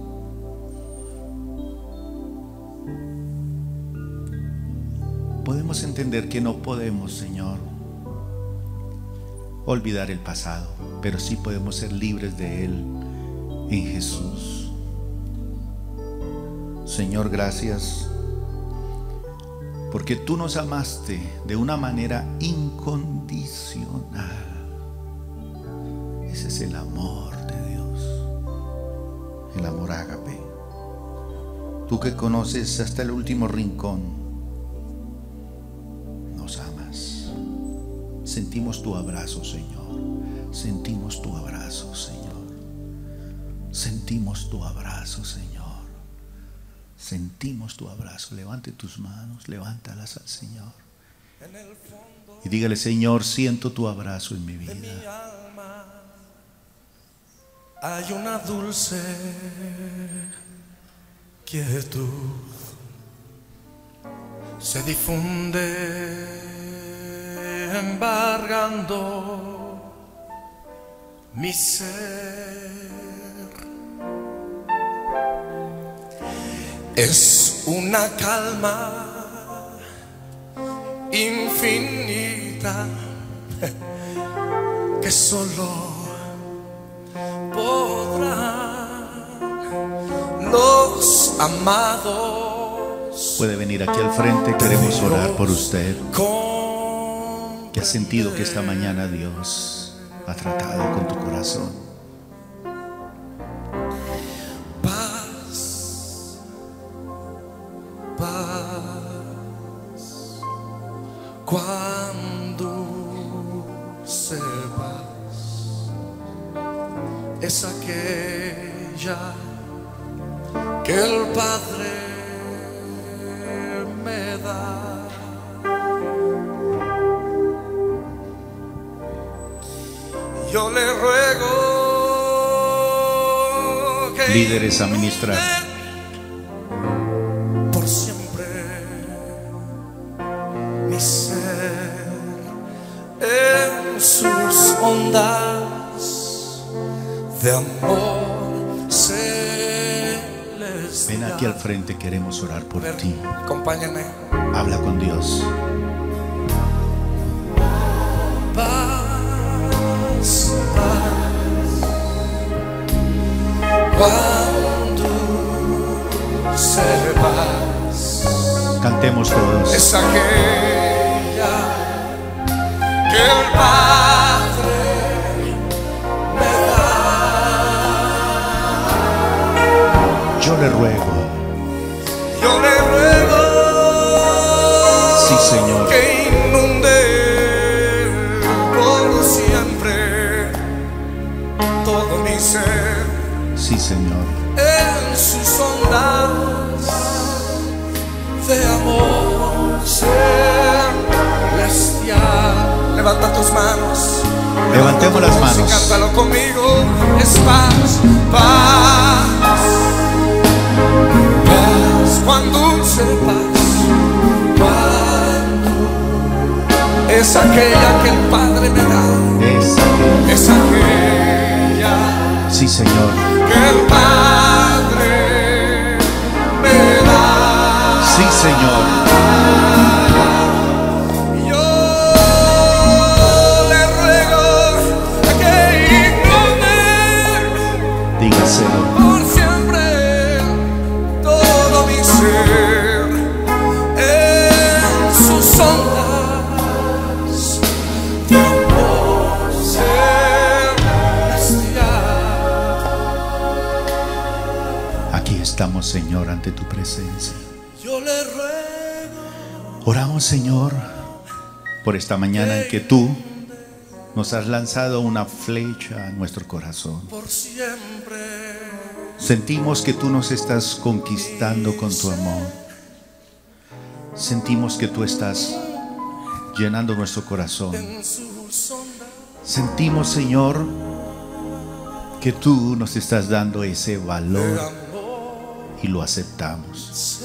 podemos entender que no podemos, Señor, olvidar el pasado, pero sí podemos ser libres de él en Jesús. Señor, gracias porque tú nos amaste de una manera incondicional. Ese es el amor de Dios, el amor ágape. Tú que conoces hasta el último rincón, nos amas. Sentimos tu abrazo, Señor. Sentimos tu abrazo, Señor. Sentimos tu abrazo, Señor. Sentimos tu abrazo. Levante tus manos, levántalas al Señor y dígale: Señor, siento tu abrazo en mi vida. En mi alma hay una dulce quietud, se difunde embargando mi ser. Es una calma infinita que solo podrán los amados. Puede venir aquí al frente, queremos orar por usted que ha sentido que esta mañana Dios ha tratado con tu corazón. Cuando sepas, es aquella que el Padre me da. Yo le ruego que líderes a ministrar. por siempre mi ser en sus ondas de amor celestial. Ven aquí al frente, queremos orar por ti. Acompáñame. Habla con Dios. Paz, paz, cuando sepas, Cantemos todos. es aquella que el Padre me da. Yo le ruego, Yo le ruego, sí, Señor, que inunde por siempre todo mi ser sí, Señor. en sus ondas de amor celestial. Levanta tus manos. Levantemos las Y manos. cántalo conmigo. Es paz, paz, paz, cuán dulce paz, cuando es aquella que el Padre me da. Es aquella Sí, Señor. que el Padre me da. Sí, Señor. Yo le ruego que inunde Dígaselo. por siempre estamos, Señor, ante tu presencia. Yo le ruego. Oramos, Señor, por esta mañana en que tú nos has lanzado una flecha a nuestro corazón. Por siempre. Sentimos que tú nos estás conquistando con tu amor. Sentimos que tú estás llenando nuestro corazón. Sentimos, Señor, que tú nos estás dando ese valor y lo aceptamos.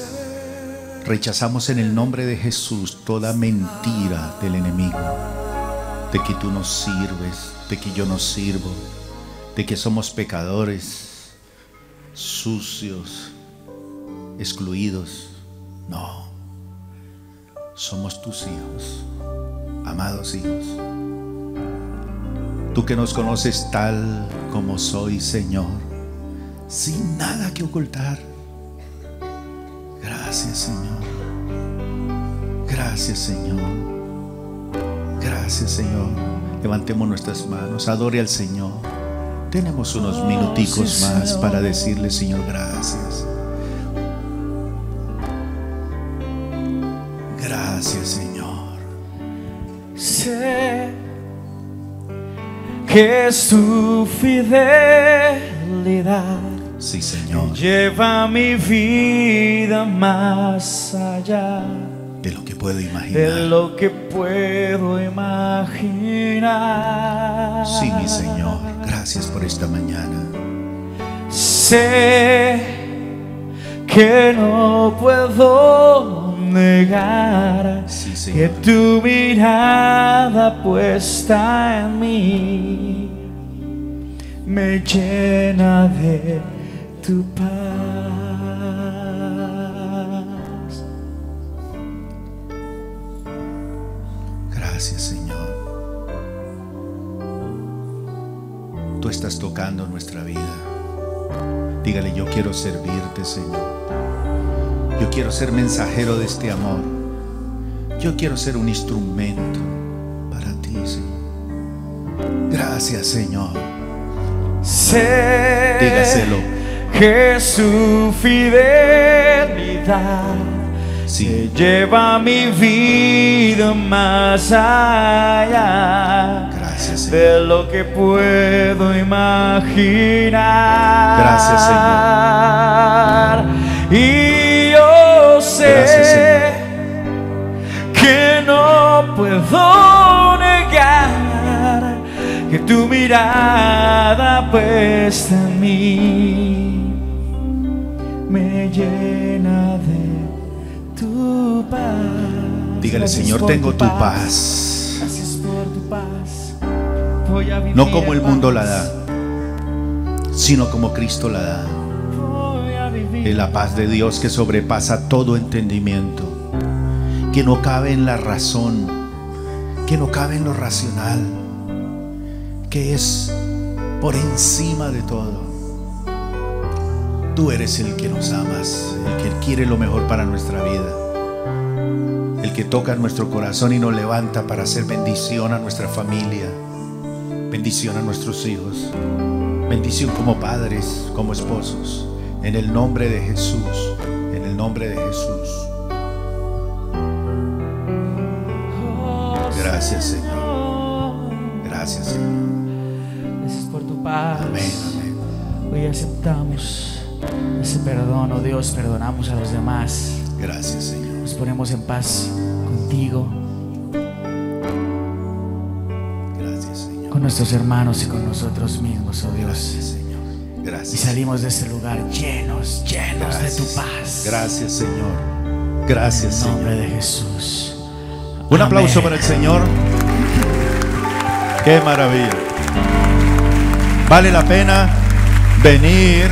Rechazamos en el nombre de Jesús toda mentira del enemigo, de que tú nos sirves, de que yo no sirvo, de que somos pecadores, sucios, excluidos. No, somos tus hijos, amados hijos. Tú que nos conoces tal como soy, Señor, sin nada que ocultar. Gracias, Señor. Gracias, Señor. Gracias, Señor. Levantemos nuestras manos, adore al Señor. Tenemos unos minuticos más para decirle, Señor, gracias. Gracias, Señor. Sé que es tu fidelidad, sí, Señor, lleva mi vida más allá de lo que puedo imaginar. De lo que puedo imaginar. Sí, mi Señor, gracias por esta mañana. Sé que no puedo negar, sí, que tu mirada puesta en mí me llena de tu paz. Gracias, Señor. Tú estás tocando nuestra vida. Dígale, yo quiero servirte, Señor. Yo quiero ser mensajero de este amor. Yo quiero ser un instrumento para ti, Señor. Gracias, Señor. Sé dígaselo, que su fidelidad sí, lleva mi vida más allá. Gracias, Señor, de lo que puedo imaginar. Gracias, Señor. Y yo sé, gracias, Señor, que no puedo negar que tu mirada puesta en mí me llena de tu paz. dígale, Gracias, Señor, tengo tu paz. Gracias por tu paz. Voy a vivir no como el mundo la paz. da, sino como Cristo la da. Es la paz de Dios que sobrepasa todo entendimiento, que no cabe en la razón, que no cabe en lo racional, que es por encima de todo. Tú eres el que nos amas, el que quiere lo mejor para nuestra vida, el que toca nuestro corazón y nos levanta para hacer bendición a nuestra familia, bendición a nuestros hijos, bendición como padres, como esposos. En el nombre de Jesús, en el nombre de Jesús. Gracias, Señor. Gracias, Señor. Gracias por tu paz. Amén, amén. Hoy aceptamos ese perdón, oh Dios, perdonamos a los demás. Gracias, Señor. Nos ponemos en paz contigo, Gracias, Señor. con nuestros hermanos y con nosotros mismos, oh Dios. Gracias, Señor. Gracias. Y salimos de este lugar llenos Gracias. de tu paz. Gracias, Señor. Gracias, En el nombre Señor. de Jesús. Un aplauso Amén. para el Señor. Qué maravilla. Vale la pena venir